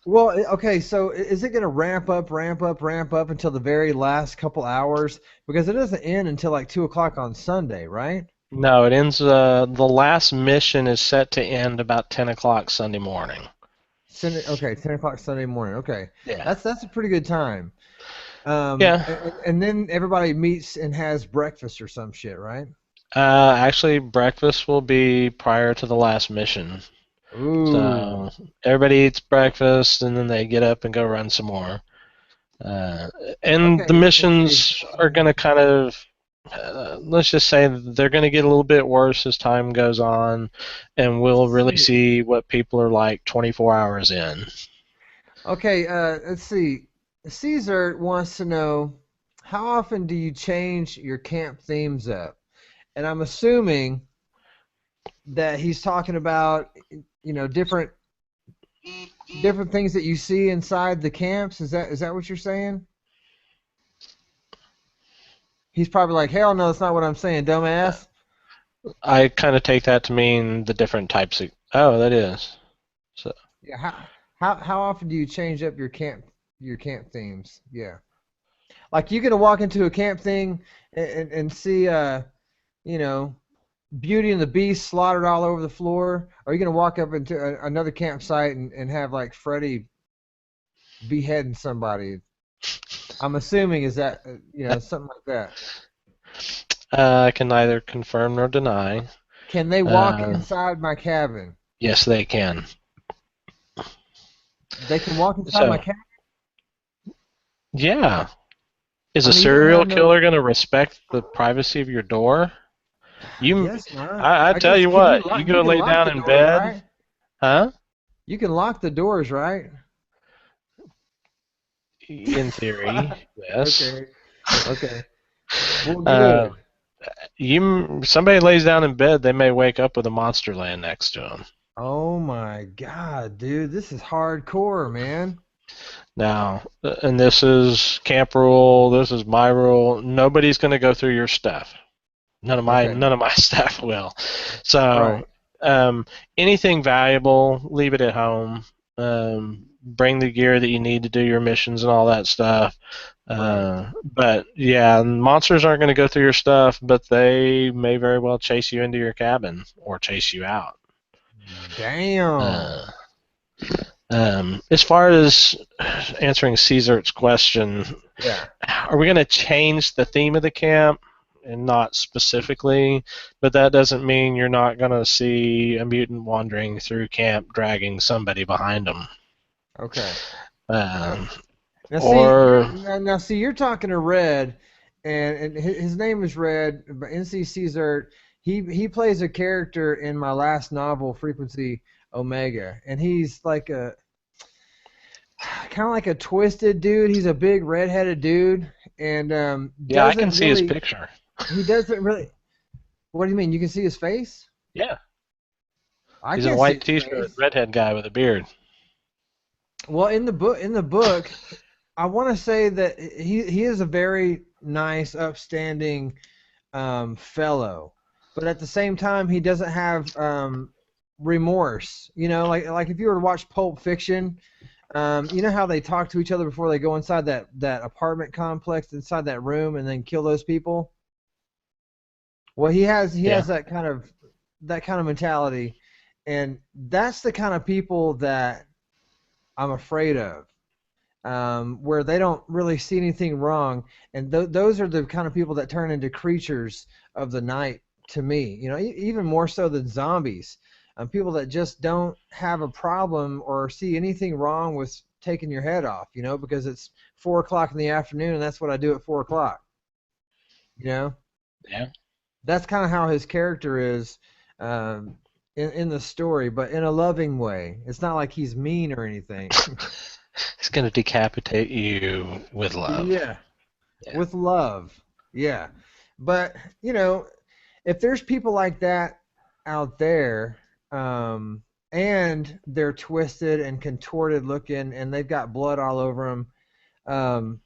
Well, okay, so is it going to ramp up, ramp up, ramp up until the very last couple hours? Because it doesn't end until like 2 o'clock on Sunday, right? No, it ends. The last mission is set to end about 10 o'clock Sunday morning. Okay, 10 o'clock Sunday morning. Okay, Yeah. that's a pretty good time. Yeah. And then everybody meets and has breakfast or some shit, right? Actually, breakfast will be prior to the last mission. Ooh. So everybody eats breakfast and then they get up and go run some more. Uh, and the Okay, let's see. missions are going to kind of, let's just say, they're going to get a little bit worse as time goes on, and we'll Let's really see. see what people are like 24 hours in. Okay, let's see. Caesar wants to know how often do you change your camp themes up? And I'm assuming that he's talking about different things that you see inside the camps. Is that what you're saying? He's probably like, hell no, that's not what I'm saying, dumbass. I kind of take that to mean the different types of. Oh, that is. So Yeah. How often do you change up your camp themes? Yeah. Like you gonna walk into a camp thing and see you know Beauty and the Beast slaughtered all over the floor? Or are you gonna walk up into another campsite and have like Freddy beheading somebody? I'm assuming is that something like that. I can neither confirm nor deny. Can they walk Uh, inside my cabin? yes, they can. They can walk inside my So, cabin. yeah. Is I a mean, you don't serial have no. killer going to respect the privacy of your door? I You, guess not. I I tell guess you can you what, you lock? You go can lay lock down the in doors, bed, right? huh? You can lock the doors, right? In theory, yes. Okay. Okay. Well, Uh, good. somebody lays down in bed, they may wake up with a monster laying next to them. Oh my God, dude, this is hardcore, man. Now, and this is camp rule. This is my rule. Nobody's going to go through your stuff. Okay. None of my staff will. So, Right. anything valuable, leave it at home. Bring the gear that you need to do your missions and all that stuff. Right. But yeah, monsters aren't going to go through your stuff, but they may very well chase you into your cabin or chase you out. Damn. Uh, as far as answering Caesar's question, Yeah. Are we going to change the theme of the camp? And not specifically, but that doesn't mean you're not going to see a mutant wandering through camp dragging somebody behind them. Okay. Okay. Um, Now see, or now see, you're talking to Red, and his name is Red, but NC Caesar. He plays a character in my last novel, Frequency Omega, and he's like a kind of like a twisted dude. He's a big redheaded dude, and yeah, I can doesn't see his really. picture. He doesn't really. What do you mean? You can see his face? Yeah, I he's in a can't see white his T-shirt, face. redhead guy with a beard. Well, in the book, I want to say that he is a very nice, upstanding fellow, but at the same time, he doesn't have remorse. Like if you were to watch Pulp Fiction, you know how they talk to each other before they go inside that apartment complex, inside that room, and then kill those people. Well, he has Yeah, that kind of mentality, and that's the kind of people that I'm afraid of. Where they don't really see anything wrong, and those are the kind of people that turn into creatures of the night to me. Even more so than zombies. People that just don't have a problem or see anything wrong with taking your head off. Because it's 4 o'clock in the afternoon, and that's what I do at 4 o'clock. You know, yeah. that's kind of how his character is. In the story, but in a loving way. It's not like he's mean or anything. He's gonna decapitate you with love. Yeah. Yeah. With love. Yeah. But, if there's people like that out there, and they're twisted and contorted looking and they've got blood all over them,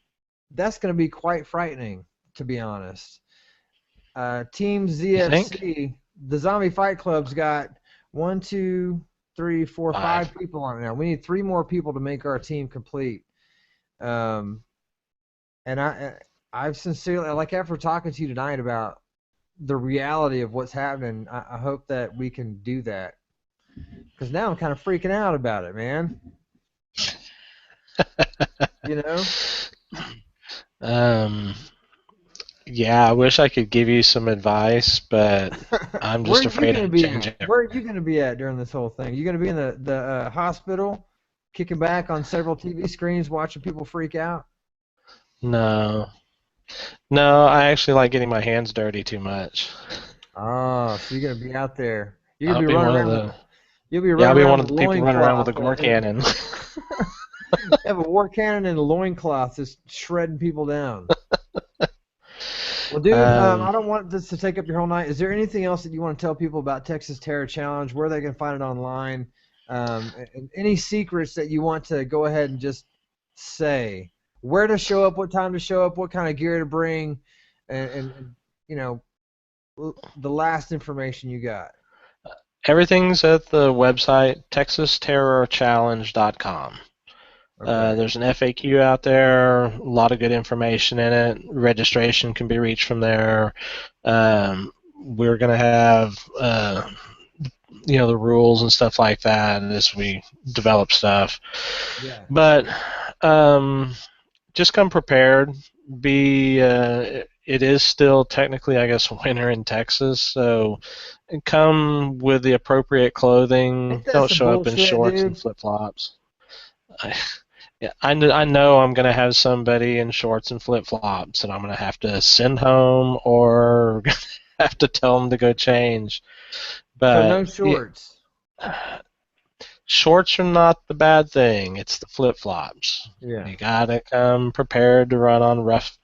that's going to be quite frightening, to be honest. Team You think? ZFC, the Zombie Fight Club's got one, two, three, four, 5 5. people on it now. We need 3 more people to make our team complete. Um, and I've sincerely, like, after talking to you tonight about the reality of what's happening, I hope that we can do that. Because now I'm kind of freaking out about it, man. You know? Um, yeah, I wish I could give you some advice, but I'm Where just are you afraid going to to be change at? it. Where are you going to be at during this whole thing? You going to be in the hospital, kicking back on several TV screens, watching people freak out? No, no, I actually like getting my hands dirty too much. Oh, so you're going to be out there. You're going I'll to be be running one of around with the you'll be Yeah, I'll running be around one with of a the people running around with a loincloth gore cannon. have a war cannon and a loincloth just shredding people down. Well, dude, um, I don't want this to take up your whole night. Is there anything else that you want to tell people about Texas Terror Challenge, where they can find it online, and any secrets that you want to go ahead and just say? Where to show up, what time to show up, what kind of gear to bring, and you know, the last information you got. Everything's at the website texasterrorchallenge.com. Okay. There's an FAQ out there, a lot of good information in it. Registration can be reached from there. We're going to have, the rules and stuff like that as we develop stuff. Yeah. But just come prepared. It is still technically, I guess, winter in Texas, so come with the appropriate clothing. Ain't that Don't some show up in bullshit, shorts and dude? flip flops. Yeah, I know I'm gonna have somebody in shorts and flip flops that I'm gonna have to send home or have to tell them to go change. So But no yeah, shorts. shorts are not the bad thing. It's the flip flops. Yeah. You gotta come prepared to run on rough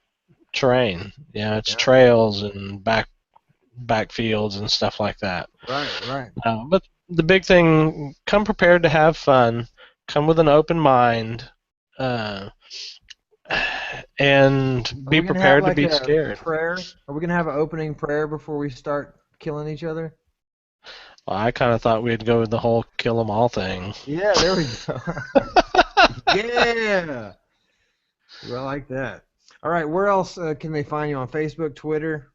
terrain. It's Yeah. trails and backfields and stuff like that. Right. Right. But the big thing, come prepared to have fun. Come with an open mind. Uh, and Are be we gonna have prepared to like be a scared. prayer? Are we gonna have an opening prayer before we start killing each other? Well, I kind of thought we'd go with the whole kill 'em all thing. Yeah, there we go. Yeah, I like that. All right, where else can they find you on Facebook, Twitter?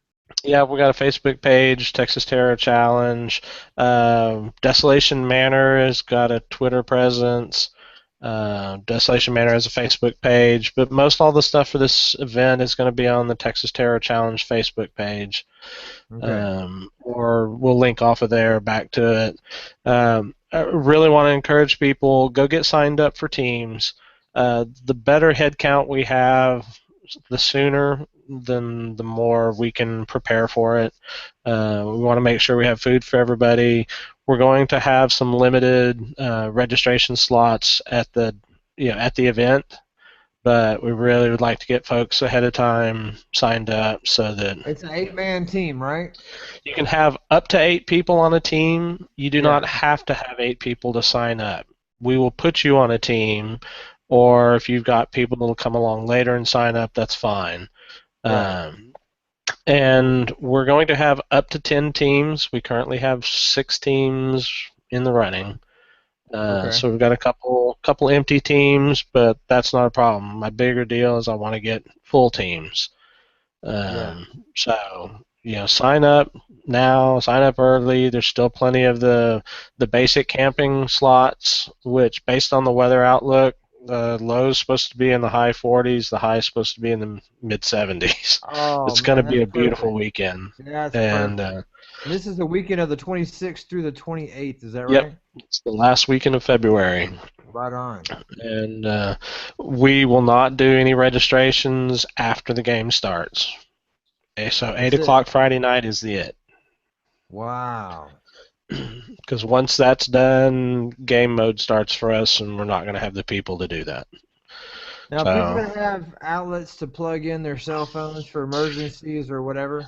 Yeah, we got a Facebook page, Texas Terror Challenge. Desolation Manor has got a Twitter presence. Desolation Manor has a Facebook page, but most all the stuff for this event is going to be on the Texas Terror Challenge Facebook page, Okay. or we'll link off of there back to it. I really want to encourage people, go get signed up for teams. The better head count we have, the sooner, then the more we can prepare for it. We want to make sure we have food for everybody. We're going to have some limited registration slots at the at the event, but we really would like to get folks ahead of time signed up so that It's an 8-man team, right? you can have up to 8 people on a team. You do not Yeah. have to have 8 people to sign up. We will put you on a team, or if you've got people that will come along later and sign up, that's fine. Right. Um, and we're going to have up to 10 teams. We currently have 6 teams in the running. Okay. So we've got a couple empty teams, but that's not a problem. My bigger deal is I want to get full teams. Yeah. So sign up now, sign up early. There's still plenty of the basic camping slots, which based on the weather outlook, the low's supposed to be in the high 40s, the high's supposed to be in the mid 70s. Oh It's going to man, be that's a beautiful perfect. weekend, Yeah, that's and perfect. And this is the weekend of the 26th through the 28th. Is that yep, right? it's the last weekend of February. Right on. And we will not do any registrations after the game starts. Okay, so eight That's it. o'clock Friday night is the it. Wow. Because once that's done, game mode starts for us, and we're not going to have the people to do that. Now, people So gonna have outlets to plug in their cell phones for emergencies or whatever.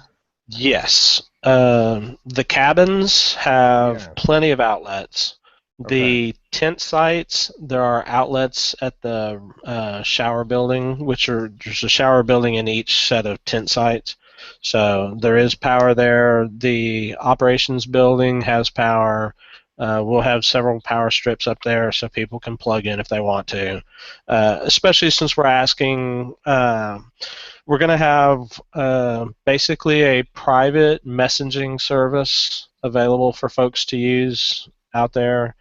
yes, the cabins have Yeah. plenty of outlets. Okay. The tent sites, there are outlets at the shower building, there's a shower building in each set of tent sites. So there is power there. The operations building has power. We'll have several power strips up there so people can plug in if they want to. Especially since we're going to have basically a private messaging service available for folks to use out there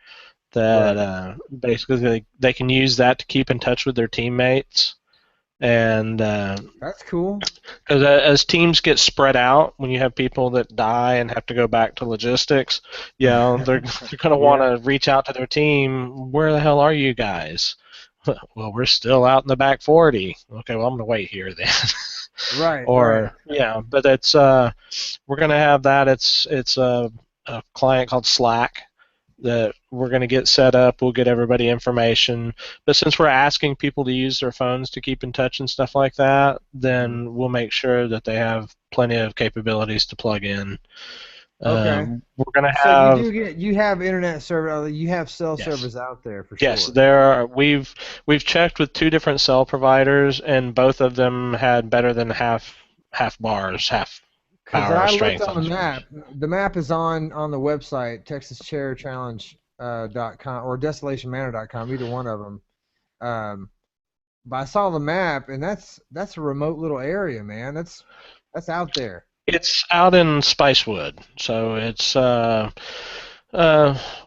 that Right. basically they can use that to keep in touch with their teammates. And That's cool. because as teams get spread out, when you have people that die and have to go back to logistics, they're going to want Yeah. to reach out to their team. Where the hell are you guys? Well, we're still out in the back 40. Okay, well, I'm going to wait here then. Right. Right. Or but it's we're going to have that. It's a client called Slack that we're going to get set up. We'll get everybody information. But since we're asking people to use their phones to keep in touch and stuff like that, Mhm. then we'll make sure that they have plenty of capabilities to plug in. Okay. We're going to So you have do get you have internet service. You have cell yes. service out there for Yes, sure. there are. We've checked with 2 different cell providers, and both of them had better than half bars, half Because power I looked strength on on the his phone. map. The map is on the website, TexasChairChallenge.com or DesolationManor.com, either one of them. Um, but I saw the map, and that's a remote little area, man. That's out there. It's out in Spicewood, so it's uh,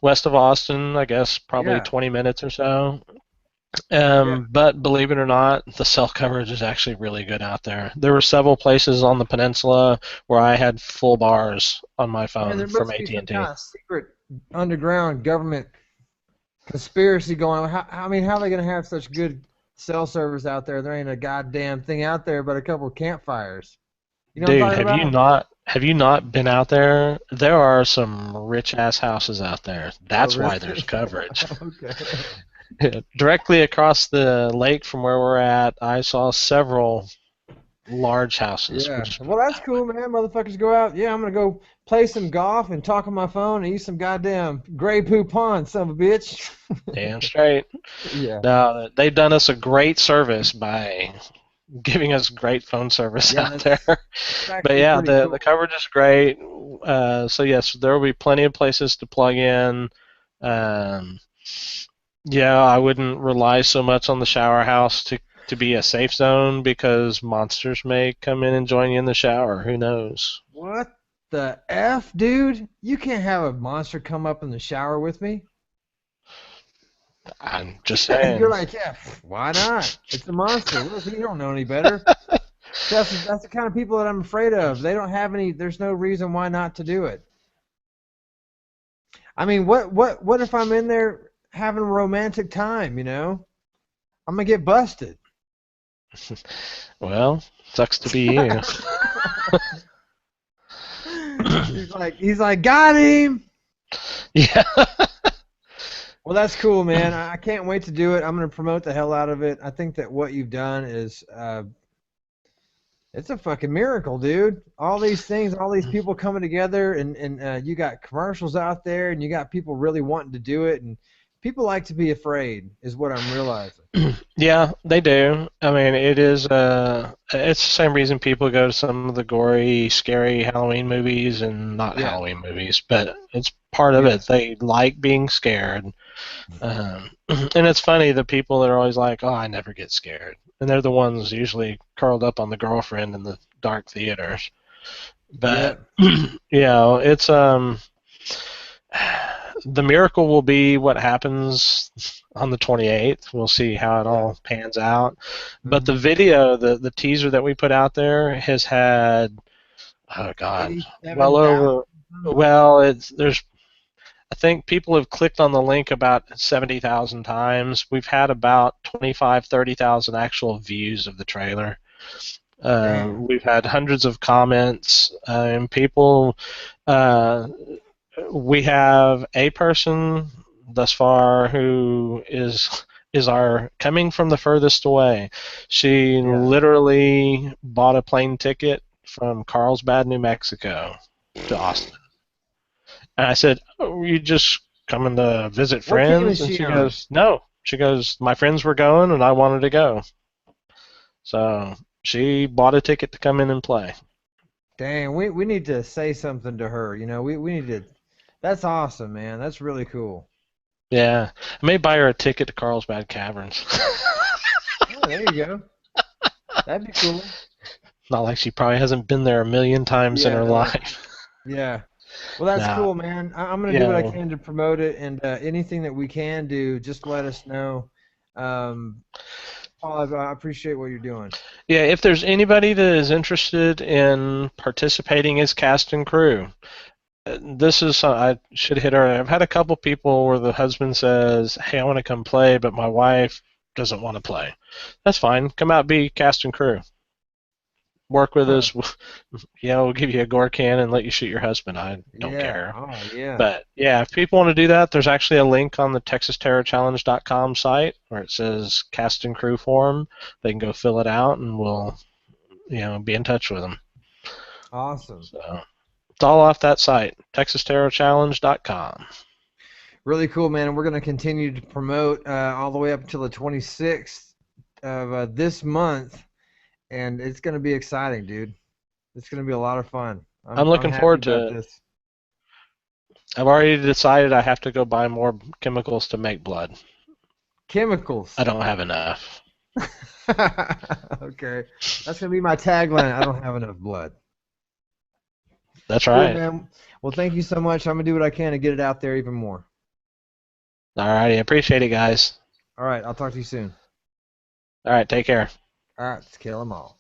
west of Austin, I guess, probably Yeah, 20 minutes or so. yeah. But believe it or not, the cell coverage is actually really good out there. There were several places on the peninsula where I had full bars on my Man, phone there from must be some AT&T. kind of secret underground government conspiracy going on. I mean, how are they going to have such good cell service out there? There ain't a goddamn thing out there but a couple of campfires. You know what I'm Dude, talking about? have you not been out there? There are some rich ass houses out there. Oh, That's why there's really? coverage. Okay. Directly across the lake from where we're at, I saw several large houses, Yeah. which Well, that's cool, man. Motherfuckers go out. Yeah, I'm gonna go play some golf and talk on my phone and eat some goddamn Grey Poupon, son of a bitch. damn straight. Yeah. No, they've done us a great service by giving us great phone service Yeah, out there. that's But actually yeah, pretty the cool. coverage is great. So yes, there will be plenty of places to plug in. Um, yeah, I wouldn't rely so much on the shower house to be a safe zone because monsters may come in and join you in the shower. Who knows? What the F, dude? You can't have a monster come up in the shower with me. I'm just You're saying. like, yeah, why not? It's a monster. Look, you don't know any better. That's the kind of people that I'm afraid of. They don't have any. There's no reason why not to do it. I mean, what if I'm in there having a romantic time? You know, I'm gonna get busted. Well, sucks to be you. He's like, got him. Yeah. Well, that's cool, man. I can't wait to do it. I'm gonna promote the hell out of it. I think that what you've done is, it's a fucking miracle, dude. All these things, all these people coming together, and you got commercials out there, and you got people really wanting to do it, and people like to be afraid, is what I'm realizing. Yeah, they do. I mean, it's the same reason people go to some of the gory, scary Halloween movies and not Yeah, Halloween movies, but it's part of yeah, it. They like being scared. And it's funny, the people that are always like, "Oh, I never get scared," and they're the ones usually curled up on the girlfriend in the dark theaters. yeah, But it's the miracle will be what happens on the 28th. We'll see how it yeah. all pans out. But the Mm-hmm. video, the teaser that we put out there has had, oh God, well 87,000. over, well, there's, I think people have clicked on the link about 70,000 times. We've had about 25, 30,000 actual views of the trailer. Damn. We've had hundreds of comments, and people, uh, we have a person thus far who is our coming from the furthest away. She Yeah. literally bought a plane ticket from Carlsbad, New Mexico to Austin. And I said, "Oh, you just coming to visit What team friends?" is And she she on? goes, "No." She goes, "My friends were going and I wanted to go." So she bought a ticket to come in and play. Dang, we need to say something to her. You know, we need to. That's awesome, man. That's really cool. Yeah. I may buy her a ticket to Carlsbad Caverns. Oh, there you go. That'd be cool. Not like she probably hasn't been there a million times in Yeah, her no. life. Yeah. Well, that's Nah, cool, man. I'm gonna do what I yeah, can to promote it, and anything that we can do, just let us know. Um, Paul, I appreciate what you're doing. yeah. If there's anybody that is interested in participating as cast and crew, this is I should hit her. I've had a couple people where the husband says, "Hey, I want to come play, but my wife doesn't want to play." That's fine. Come out, be cast and crew. Work with Huh. us. Yeah, we'll give you a gore can and let you shoot your husband. I don't Yeah. care. Oh, yeah. But yeah, if people want to do that, there's actually a link on the TexasTerrorChallenge.com site where it says cast and crew form. They can go fill it out, and we'll be in touch with them. Awesome. So it's all off that site, TexasTerrorChallenge.com. Really cool, man. And we're gonna continue to promote all the way up until the 26th of this month, and it's gonna be exciting, dude. It's gonna be a lot of fun. I'm I'm looking happy forward about to it. this. I've already decided I have to go buy more chemicals to make blood. I Chemicals. don't have enough. Okay, that's gonna be my tagline. I don't have enough blood. That's Cool, right. man. Well, thank you so much. I'm gonna do what I can to get it out there even more. All righty. Appreciate it, guys. All right, I'll talk to you soon. All right. Take care. All right, let's kill them all.